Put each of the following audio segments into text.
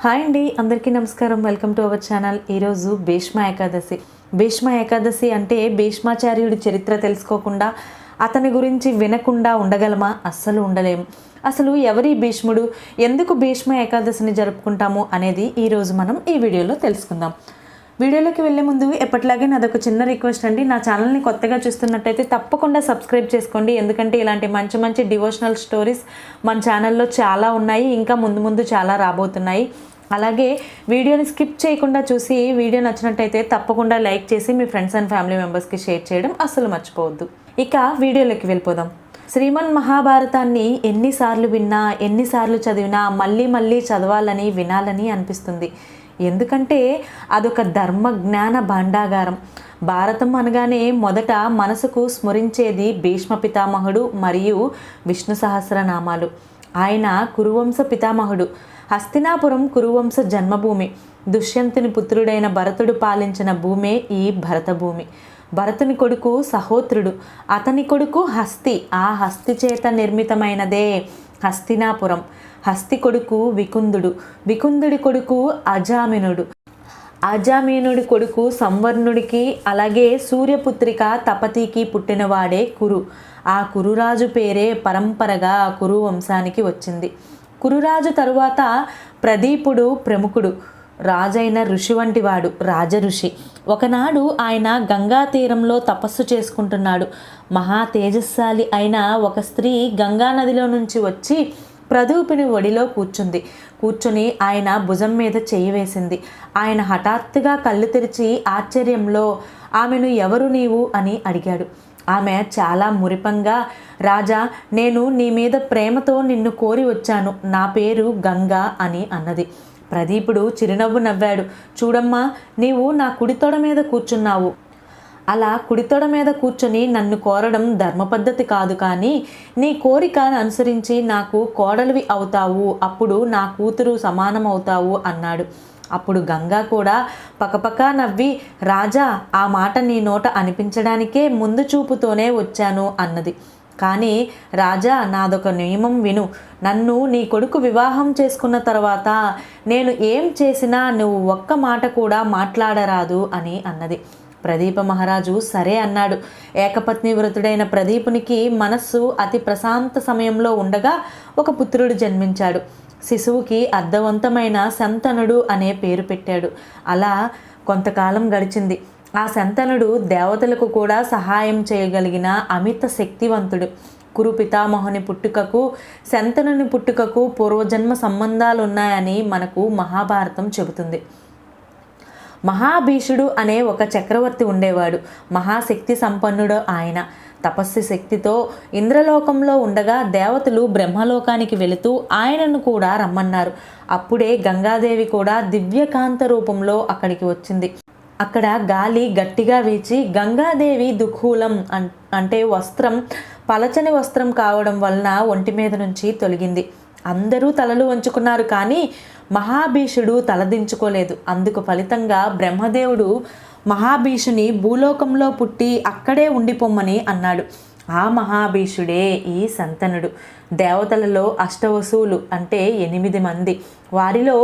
Hi అండి, అందరికీ నమస్కారం. Welcome to our channel. ఈరోజు భీష్మ ఏకాదశి. భీష్మ ఏకాదశి అంటే భీష్మాచార్యుడి చరిత్ర తెలుసుకోకుండా, అతని గురించి వినకుండా ఉండగలమా? అస్సలు ఉండలేము. అసలు ఎవరి భీష్ముడు, ఎందుకు భీష్మ ఏకాదశిని జరుపుకుంటాము అనేది ఈరోజు మనం ఈ వీడియోలో తెలుసుకుందాం. వీడియోలోకి వెళ్ళే ముందు ఎప్పటిలాగే నాదొక చిన్న రిక్వెస్ట్ అండి. నా ఛానల్ని కొత్తగా చూస్తున్నట్టయితే తప్పకుండా సబ్స్క్రైబ్ చేసుకోండి. ఎందుకంటే ఇలాంటి మంచి మంచి డివోషనల్ స్టోరీస్ మన ఛానల్లో చాలా ఉన్నాయి, ఇంకా ముందు ముందు చాలా రాబోతున్నాయి. అలాగే వీడియోని స్కిప్ చేయకుండా చూసి వీడియో నచ్చినట్టయితే తప్పకుండా లైక్ చేసి మీ ఫ్రెండ్స్ అండ్ ఫ్యామిలీ మెంబర్స్కి షేర్ చేయడం అస్సలు మర్చిపోవద్దు. ఇక వీడియోలోకి వెళ్ళిపోదాం. శ్రీమన్ మహాభారతాన్ని ఎన్నిసార్లు విన్నా, ఎన్నిసార్లు చదివినా మళ్ళీ మళ్ళీ చదవాలని, వినాలని అనిపిస్తుంది. ఎందుకంటే అదొక ధర్మ జ్ఞాన భాండాగారం. భారతం అనగానే మొదట మనసుకు స్మరించేది భీష్మ పితామహుడు మరియు విష్ణు సహస్రనామాలు. ఆయన కురువంశ పితామహుడు. హస్తినాపురం కురువంశ జన్మభూమి. దుష్యంతుని పుత్రుడైన భరతుడు పాలించిన భూమే ఈ భరత భూమి. భరతుని కొడుకు సహోత్రుడు, అతని కొడుకు హస్తి. ఆ హస్తి చేత నిర్మితమైనదే హస్తినాపురం. హస్తి కొడుకు వికుందుడు, వికుందుడి కొడుకు అజామినుడు, అజామినుడి కొడుకు సంవర్ణుడికి, అలాగే సూర్యపుత్రిక తపతికి పుట్టినవాడే కురు. ఆ కురురాజు పేరే పరంపరగా కురు వంశానికి వచ్చింది. కురురాజు తరువాత ప్రదీపుడు ప్రముఖుడు, రాజైన ఋషి వంటివాడు, రాజఋషి. ఒకనాడు ఆయన గంగా తీరంలో తపస్సు చేసుకుంటున్నాడు. మహా తేజస్శాలి అయిన ఒక స్త్రీ గంగా నదిలో నుంచి వచ్చి ప్రదీపుని ఒడిలో కూర్చుని ఆయన భుజం మీద చెయ్యి వేసింది. ఆయన హఠాత్తుగా కళ్ళు తెరిచి ఆశ్చర్యంలో ఆమెను ఎవరు నీవు అని అడిగాడు. ఆమె చాలా మురిపంగా, రాజా, నేను నీ మీద ప్రేమతో నిన్ను కోరి వచ్చాను, నా పేరు గంగా అని అన్నది. ప్రదీపుడు చిరునవ్వు నవ్వాడు. చూడమ్మా, నీవు నా కుడితొడ మీద కూర్చున్నావు. అలా కుడితొడ మీద కూర్చొని నన్ను కోరడం ధర్మ పద్ధతి కాదు, కానీ నీ కోరికను అనుసరించి నాకు కోడలివి అవుతావు, అప్పుడు నా కూతురు సమానం అవుతావు అన్నాడు. అప్పుడు గంగా కూడా పకపక నవ్వి, రాజా, ఆ మాట నీ నోట అనిపించడానికే ముందు చూపుతోనే వచ్చాను అన్నది. కానీ రాజా, నాదొక నియమం విను. నన్ను నీ కొడుకు వివాహం చేసుకున్న తర్వాత నేను ఏం చేసినా నువ్వు ఒక్క మాట కూడా మాట్లాడరాదు అని అన్నది. ప్రదీప మహారాజు సరే అన్నాడు. ఏకపత్ని వ్రతుడైన ప్రదీపునికి మనస్సు అతి ప్రశాంత సమయంలో ఉండగా ఒక పుత్రుడు జన్మించాడు. శిశువుకి అర్థవంతమైన శంతనుడు అనే పేరు పెట్టాడు. అలా కొంతకాలం గడిచింది. ఆ శంతనుడు దేవతలకు కూడా సహాయం చేయగలిగిన అమిత శక్తివంతుడు. కురు పితామహుని పుట్టుకకు, శంతనుని పుట్టుకకు పూర్వజన్మ సంబంధాలున్నాయని మనకు మహాభారతం చెబుతుంది. మహాభీషుడు అనే ఒక చక్రవర్తి ఉండేవాడు. మహాశక్తి సంపన్నుడు ఆయన. తపస్సు శక్తితో ఇంద్రలోకంలో ఉండగా దేవతలు బ్రహ్మలోకానికి వెళుతూ ఆయనను కూడా రమ్మన్నారు. అప్పుడే గంగాదేవి కూడా దివ్యకాంత రూపంలో అక్కడికి వచ్చింది. అక్కడ గాలి గట్టిగా వీచి గంగాదేవి దుఃఖూలం అంటే వస్త్రం పలచని వస్త్రం కావడం వలన ఒంటి మీద నుంచి తొలగింది. అందరూ తలలు వంచుకున్నారు, కానీ మహాభీషుడు తలదించుకోలేదు. అందుకు ఫలితంగా బ్రహ్మదేవుడు మహాభీషుని భూలోకంలో పుట్టి అక్కడే ఉండిపోమ్మని అన్నాడు. ఆ మహాభీషుడే ఈ శంతనుడు. దేవతలలో అష్టవసువులు అంటే 8 మంది. వారిలో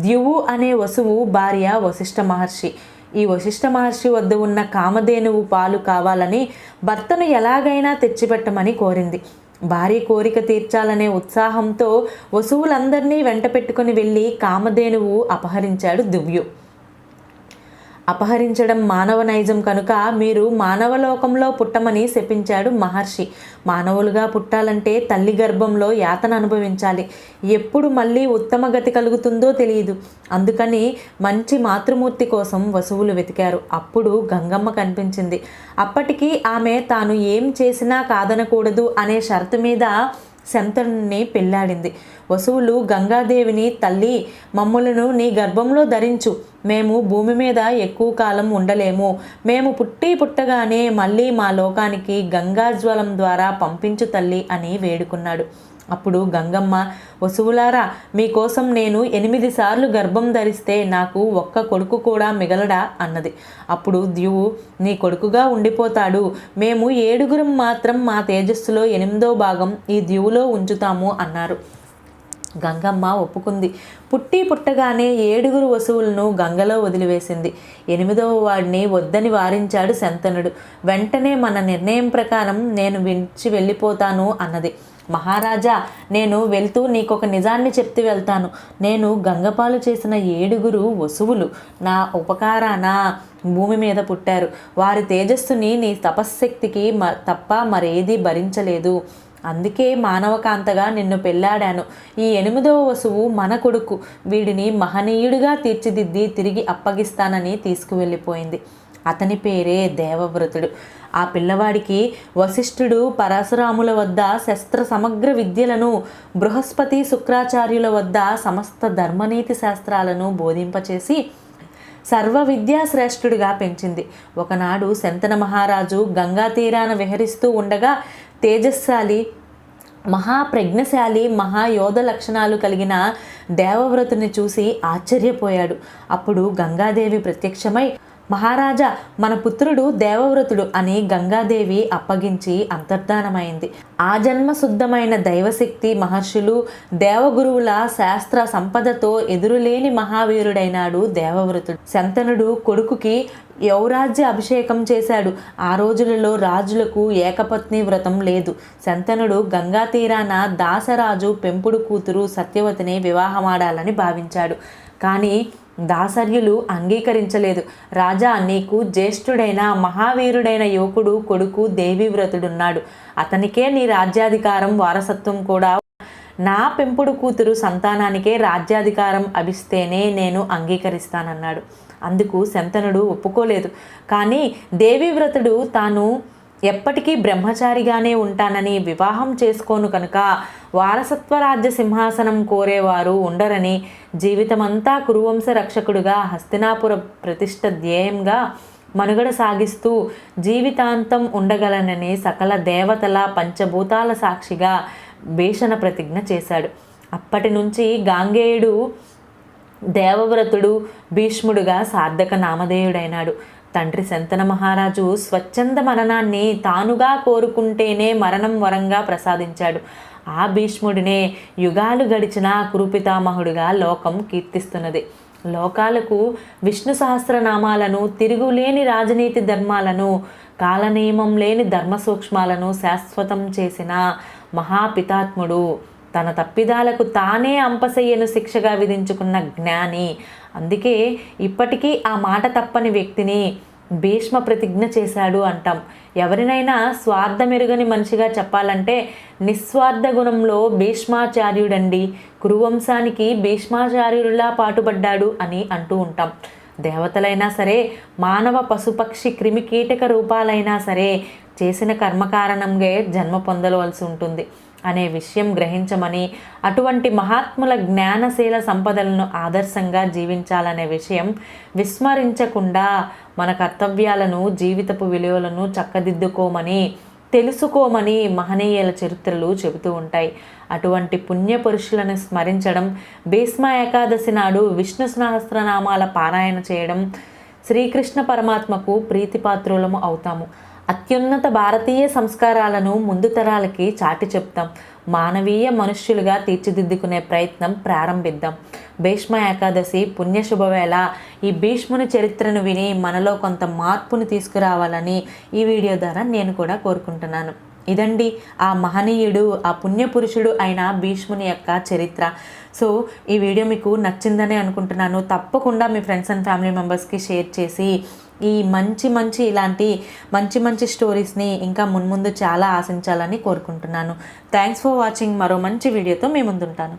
ద్యువు అనే వసువు భార్య వశిష్ఠ మహర్షి. ఈ వశిష్ఠ మహర్షి వద్ద ఉన్న కామధేనువు పాలు కావాలని భర్తను ఎలాగైనా తెచ్చిపెట్టమని కోరింది. భార్య కోరిక తీర్చాలనే ఉత్సాహంతో వసువులందరినీ వెంట పెట్టుకుని వెళ్ళి కామధేనువు అపహరించాడు దివ్యు. అపహరించడం మానవ నైజం కనుక మీరు మానవలోకంలో పుట్టమని శపించాడు మహర్షి. మానవులుగా పుట్టాలంటే తల్లి గర్భంలో యాతన అనుభవించాలి. ఎప్పుడు మళ్ళీ ఉత్తమ గతి కలుగుతుందో తెలియదు. అందుకని మంచి మాతృమూర్తి కోసం వసువులు వెతికారు. అప్పుడు గంగమ్మ కనిపించింది. అప్పటికి ఆమె తాను ఏం చేసినా కాదనకూడదు అనే షరతు మీద శంతనుని పెళ్ళాడింది. వసువులు గంగాదేవిని, తల్లి, మమ్ములను నీ గర్భంలో ధరించు, మేము భూమి మీద ఎక్కువ కాలం ఉండలేము, మేము పుట్టగానే మళ్ళీ మా లోకానికి గంగాజ్వలం ద్వారా పంపించు తల్లి అని వేడుకున్నాడు. అప్పుడు గంగమ్మ, వసువులారా, మీకోసం నేను 8 సార్లు గర్భం ధరిస్తే నాకు ఒక్క కొడుకు కూడా మిగలడా అన్నది. అప్పుడు ద్యువు, నీ కొడుకుగా ఉండిపోతాడు, మేము 7గురం మాత్రం మా తేజస్సులో 8వ భాగం ఈ ద్యువులో ఉంచుతాము అన్నారు. గంగమ్మ ఒప్పుకుంది. పుట్టగానే 7 వసువులను గంగలో వదిలివేసింది. 8వ వాడిని వద్దని వారించాడు శంతనుడు. వెంటనే మన నిర్ణయం ప్రకారం నేను విడిచి వెళ్ళిపోతాను అన్నది. మహారాజా, నేను వెళ్తూ నీకొక నిజాన్ని చెప్తూ వెళ్తాను. నేను గంగపాలు చేసిన 7 వసువులు నా ఉపకారాన భూమి మీద పుట్టారు. వారి తేజస్సుని నీ తపశ్శక్తికి తప్ప మరేదీ భరించలేదు. అందుకే మానవకాంతగా నిన్ను పెళ్ళాడాను. ఈ 8వ వసువు మన కొడుకు. వీడిని మహనీయుడిగా తీర్చిదిద్ది తిరిగి అప్పగిస్తానని తీసుకువెళ్ళిపోయింది. అతని పేరే దేవవ్రతుడు. ఆ పిల్లవాడికి వశిష్ఠుడు పరశురాముల వద్ద శస్త్ర సమగ్ర విద్యలను, బృహస్పతి శుక్రాచార్యుల వద్ద సమస్త ధర్మనీతి శాస్త్రాలను బోధింపచేసి సర్వ విద్యా శ్రేష్ఠుడిగా పెంచింది. ఒకనాడు శంతన మహారాజు గంగా తీరాన విహరిస్తూ ఉండగా తేజస్శాలి, మహాప్రజ్ఞశాలి, మహాయోధ లక్షణాలు కలిగిన దేవవ్రతుని చూసి ఆశ్చర్యపోయాడు. అప్పుడు గంగాదేవి ప్రత్యక్షమై, మహారాజా, మన పుత్రుడు దేవవ్రతుడు అని గంగాదేవి అప్పగించి అంతర్ధానమైంది. ఆ జన్మ శుద్ధమైన దైవశక్తి, మహర్షులు, దేవగురువుల శాస్త్ర సంపదతో ఎదురులేని మహావీరుడైనాడు దేవవ్రతుడు. శంతనుడు కొడుకుకి యౌరాజ్య అభిషేకం చేశాడు. ఆ రోజులలో రాజులకు ఏకపత్ని వ్రతం లేదు. శంతనుడు గంగా తీరాన దాసరాజు పెంపుడు కూతురు సత్యవతిని వివాహమాడాలని భావించాడు. కానీ దాసర్యులు అంగీకరించలేదు. రాజా, నీకు జ్యేష్ఠుడైన మహావీరుడైన యువకుడు కొడుకు దేవీవ్రతుడున్నాడు. అతనికే నీ రాజ్యాధికారం వారసత్వం కూడా. నా పెంపుడు కూతురు సంతానానికే రాజ్యాధికారం అభిస్తేనే నేను అంగీకరిస్తానన్నాడు. అందుకు శంతనుడు ఒప్పుకోలేదు. కానీ దేవీవ్రతుడు తాను ఎప్పటికీ బ్రహ్మచారిగానే ఉంటానని, వివాహం చేసుకోను కనుక వారసత్వ రాజ్య సింహాసనం కోరేవారు ఉండరని, జీవితమంతా కురువంశ రక్షకుడుగా హస్తినాపుర ప్రతిష్ఠ ధ్యేయంగా మనుగడ సాగిస్తూ జీవితాంతం ఉండగలనని సకల దేవతల పంచభూతాల సాక్షిగా భీషణ ప్రతిజ్ఞ చేశాడు. అప్పటి నుంచి గాంగేయుడు దేవవ్రతుడు భీష్ముడుగా సార్థక నామధేయుడైనాడు. తండ్రి శంతన మహారాజు స్వచ్ఛంద మరణాన్ని తానుగా కోరుకుంటేనే మరణం వరంగా ప్రసాదించాడు. ఆ భీష్ముడినే యుగాలు గడిచిన కురుపితామహుడిగా లోకం కీర్తిస్తున్నది. లోకాలకు విష్ణు సహస్రనామాలను, తిరుగులేని రాజనీతి ధర్మాలను, కాలనియమం లేని ధర్మ సూక్ష్మాలను శాశ్వతం చేసిన మహాపితాత్ముడు, తన తప్పిదాలకు తానే అంపశయ్యను శిక్షగా విధించుకున్న జ్ఞాని. అందుకే ఇప్పటికీ ఆ మాట తప్పని వ్యక్తిని భీష్మ ప్రతిజ్ఞ చేశాడు అంటాం. ఎవరినైనా స్వార్థమెరుగని మనిషిగా చెప్పాలంటే నిస్వార్థ గుణంలో భీష్మాచార్యుడండి. కురువంశానికి భీష్మాచార్యుడిలా పాటుపడ్డాడు అని అంటూ ఉంటాం. దేవతలైనా సరే, మానవ పశుపక్షి క్రిమి కీటక రూపాలైనా సరే చేసిన కర్మకారణంగా జన్మ పొందవలసి ఉంటుంది అనే విషయం గ్రహించమని, అటువంటి మహాత్ముల జ్ఞానశీల సంపదలను ఆదర్శంగా జీవించాలనే విషయం విస్మరించకుండా మన కర్తవ్యాలను, జీవితపు విలువలను చక్కదిద్దుకోమని, తెలుసుకోమని మహనీయుల చరిత్రలు చెబుతూ ఉంటాయి. అటువంటి పుణ్యపురుషులను స్మరించడం, భీష్మ ఏకాదశి నాడు విష్ణు సహస్రనామాల పారాయణ చేయడం శ్రీకృష్ణ పరమాత్మకు ప్రీతిపాత్రులము అవుతాము. అత్యున్నత భారతీయ సంస్కారాలను ముందు తరాలకి చాటి చెప్తాం. మానవీయ మనుష్యులుగా తీర్చిదిద్దుకునే ప్రయత్నం ప్రారంభిద్దాం. భీష్మ ఏకాదశి పుణ్యశుభవేళ ఈ భీష్ముని చరిత్రను విని మనలో కొంత మార్పుని తీసుకురావాలని ఈ వీడియో ద్వారా నేను కూడా కోరుకుంటున్నాను. ఇదండి ఆ మహనీయుడు, ఆ పుణ్యపురుషుడు అయిన భీష్ముని యొక్క చరిత్ర. సో ఈ వీడియో మీకు నచ్చిందని అనుకుంటున్నాను. తప్పకుండా మీ ఫ్రెండ్స్ అండ్ ఫ్యామిలీ మెంబర్స్కి షేర్ చేసి ఈ ఇలాంటి మంచి స్టోరీస్ని ఇంకా మున్ముందు చాలా ఆశించాలని కోరుకుంటున్నాను. Thanks for watching. మరో మంచి వీడియోతో మీ ముందుంటాను.